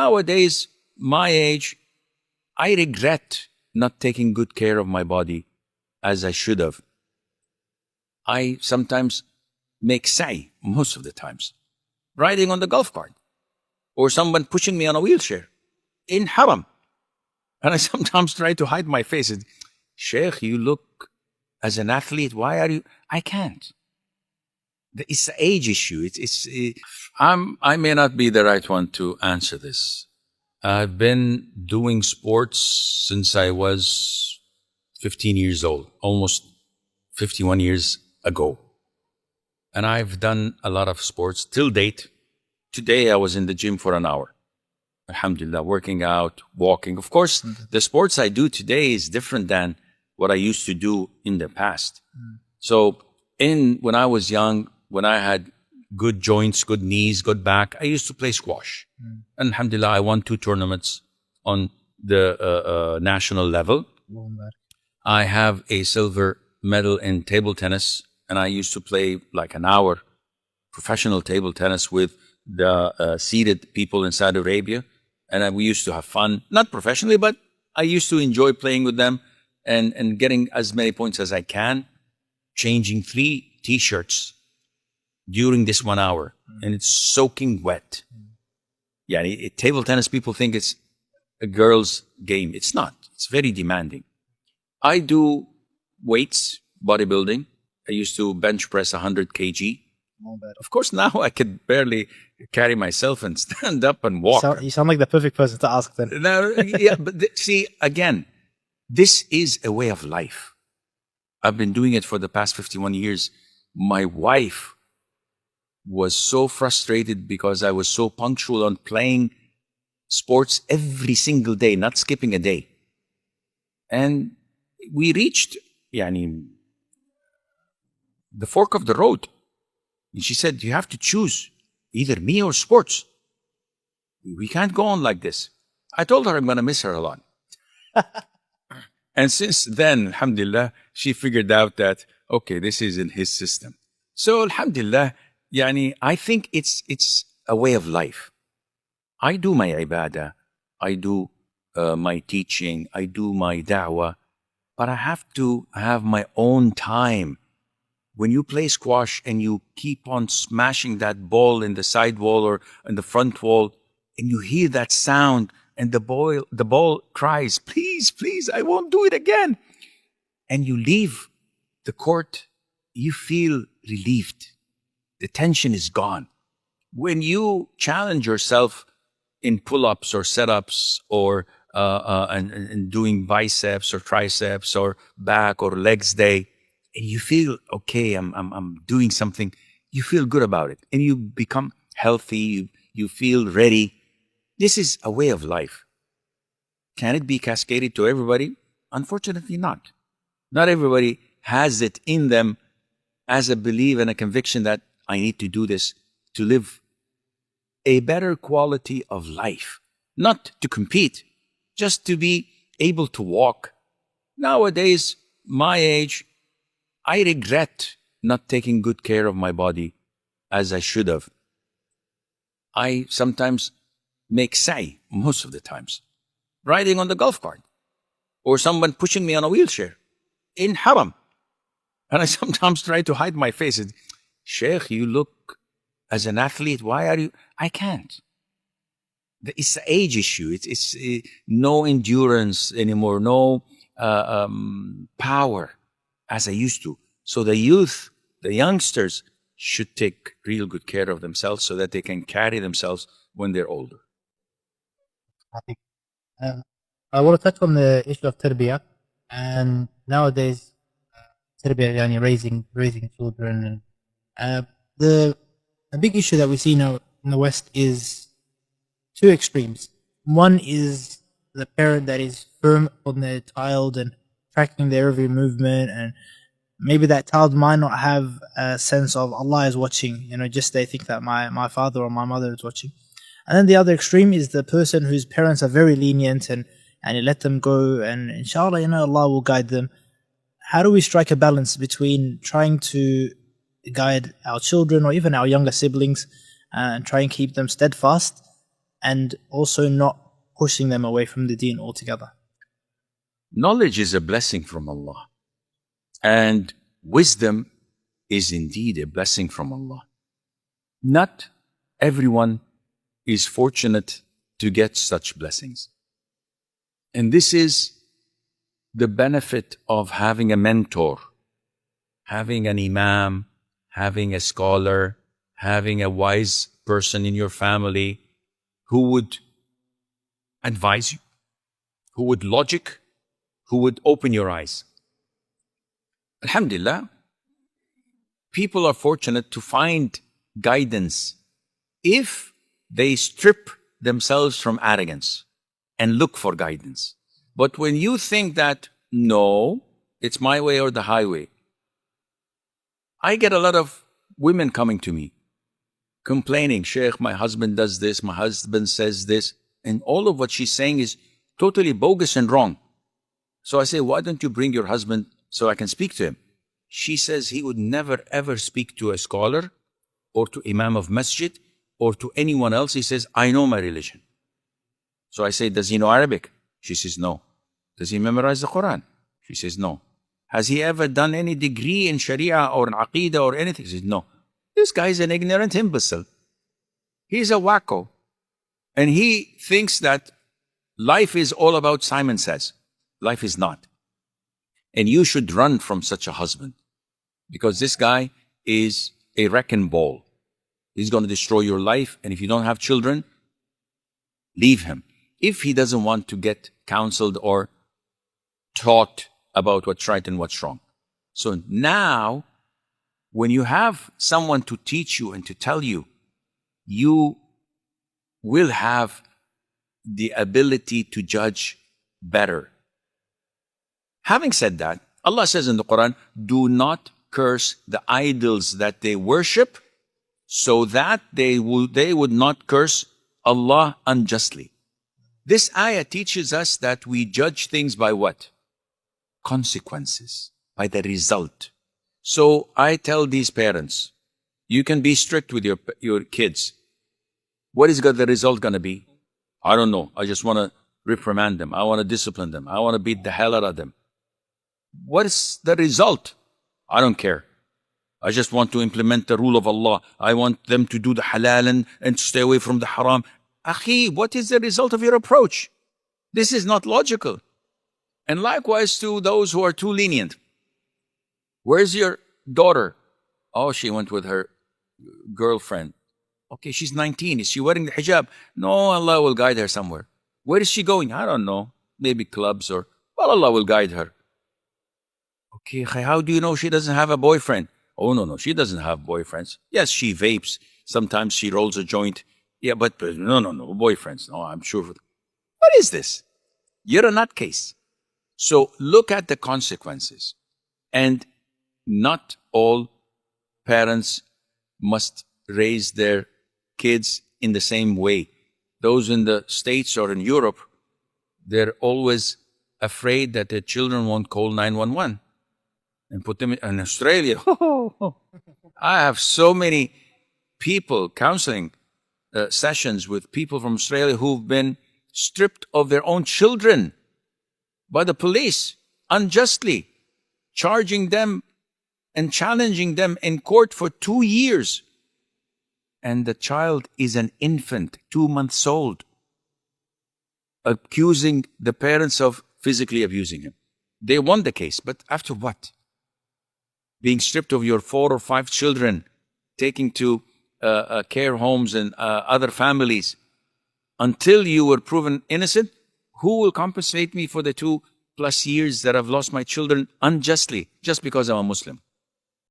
Nowadays, my age, I regret not taking good care of my body as I should have. I sometimes make sa'i, most of the times, riding on the golf cart, or someone pushing me on a wheelchair in haram. And I sometimes try to hide my face. And, Sheikh, you look as an athlete. Why are you? I can't. It's an age issue. I may not be the right one to answer this. I've been doing sports since I was 15 years old, almost 51 years ago. And I've done a lot of sports till date. Today I was in the gym for an hour. Alhamdulillah, working out, walking. Of course, the sports I do today is different than what I used to do in the past. So when I was young, when I had good joints, good knees, good back, I used to play squash. And alhamdulillah, I won 2 tournaments on the national level. I have a silver medal in table tennis, and I used to play like an hour professional table tennis with the seated people in Saudi Arabia. And we used to have fun, not professionally, but I used to enjoy playing with them and getting as many points as I can, changing 3 t-shirts during this 1 hour, and it's soaking wet. Yeah, table tennis, people think it's a girl's game. It's not. It's very demanding. I do weights, bodybuilding. I used to bench press 100 kg. Of course, now I could barely carry myself and stand up and walk. You sound like the perfect person to ask then. Now, yeah, but see, again, this is a way of life. I've been doing it for the past 51 years. My wife was so frustrated because I was so punctual on playing sports every single day, not skipping a day. And we reached the fork of the road. And she said, you have to choose either me or sports. We can't go on like this. I told her I'm going to miss her a lot. And since then, alhamdulillah, she figured out that, okay, this is in his system. So alhamdulillah, I think it's a way of life. I do my ibadah, I do my teaching, I do my da'wah, but I have to have my own time. When you play squash and you keep on smashing that ball in the side wall or in the front wall, and you hear that sound, and the ball cries, please, please, I won't do it again. And you leave the court, you feel relieved. The tension is gone. When you challenge yourself in pull-ups or set-ups or and doing biceps or triceps or back or legs day, and you feel, okay, I'm doing something, you feel good about it. And you become healthy, you feel ready. This is a way of life. Can it be cascaded to everybody? Unfortunately not. Not everybody has it in them as a belief and a conviction that I need to do this to live a better quality of life. Not to compete, just to be able to walk. Nowadays, my age, I regret not taking good care of my body as I should have. I sometimes make sa'i, most of the times, riding on the golf cart, or someone pushing me on a wheelchair in haram. And I sometimes try to hide my face. And, Sheikh, you look as an athlete. Why are you? I can't. It's an age issue. It's no endurance anymore, no power as I used to. So the youth, the youngsters, should take real good care of themselves so that they can carry themselves when they're older. I want to touch on the issue of tarbiyah. And nowadays, tarbiyah, raising children. And the big issue that we see now in the West is 2 extremes. One is the parent that is firm on their child and tracking their every movement, and maybe that child might not have a sense of Allah is watching, just they think that my father or my mother is watching. And then the other extreme is the person whose parents are very lenient and you let them go, and inshallah, Allah will guide them. How do we strike a balance between trying to guide our children or even our younger siblings and try and keep them steadfast, and also not pushing them away from the deen altogether? Knowledge is a blessing from Allah, and wisdom is indeed a blessing from Allah. Not everyone is fortunate to get such blessings. And this is the benefit of having a mentor, having an imam, having a scholar, having a wise person in your family who would advise you, who would logic, who would open your eyes. Alhamdulillah, people are fortunate to find guidance if they strip themselves from arrogance and look for guidance. But when you think that, no, it's my way or the highway, I get a lot of women coming to me complaining, Sheikh, my husband does this, my husband says this, and all of what she's saying is totally bogus and wrong. So I say, why don't you bring your husband so I can speak to him? She says he would never ever speak to a scholar or to imam of masjid or to anyone else. He says, I know my religion. So I say, does he know Arabic? She says, no. Does he memorize the Quran? She says, no. Has he ever done any degree in Sharia or in Aqidah or anything? She says, no. This guy is an ignorant imbecile. He's a wacko. And he thinks that life is all about Simon Says. Life is not. And you should run from such a husband, because this guy is a wrecking ball. He's going to destroy your life. And if you don't have children, leave him. If he doesn't want to get counseled or taught about what's right and what's wrong. So now, when you have someone to teach you and to tell you, you will have the ability to judge better. Having said that, Allah says in the Quran, do not curse the idols that they worship, so that they would not curse Allah unjustly. This ayah teaches us that we judge things by what? Consequences, by the result. So I tell these parents, you can be strict with your kids. What is the result going to be? I don't know. I just want to reprimand them. I want to discipline them. I want to beat the hell out of them. What is the result? I don't care. I just want to implement the rule of Allah. I want them to do the halal and to stay away from the haram. Akhi, what is the result of your approach? This is not logical. And likewise to those who are too lenient. Where's your daughter? Oh, she went with her girlfriend. Okay, she's 19. Is she wearing the hijab? No, Allah will guide her somewhere. Where is she going? I don't know. Maybe clubs or... Well, Allah will guide her. Okay, how do you know she doesn't have a boyfriend? Oh, no, she doesn't have boyfriends. Yes, she vapes. Sometimes she rolls a joint. Yeah, but no, boyfriends. No, I'm sure. What is this? You're a nutcase. So look at the consequences. And not all parents must raise their kids in the same way. Those in the States or in Europe, they're always afraid that their children won't call 911 and put them in Australia. I have so many people counseling sessions with people from Australia who've been stripped of their own children by the police unjustly, charging them and challenging them in court for 2 years. And the child is an infant, 2 months old, accusing the parents of physically abusing him. They won the case, but after what? Being stripped of your 4 or 5 children, taking to care homes and other families until you were proven innocent. Who will compensate me for the 2+ years that I've lost my children unjustly just because I'm a Muslim?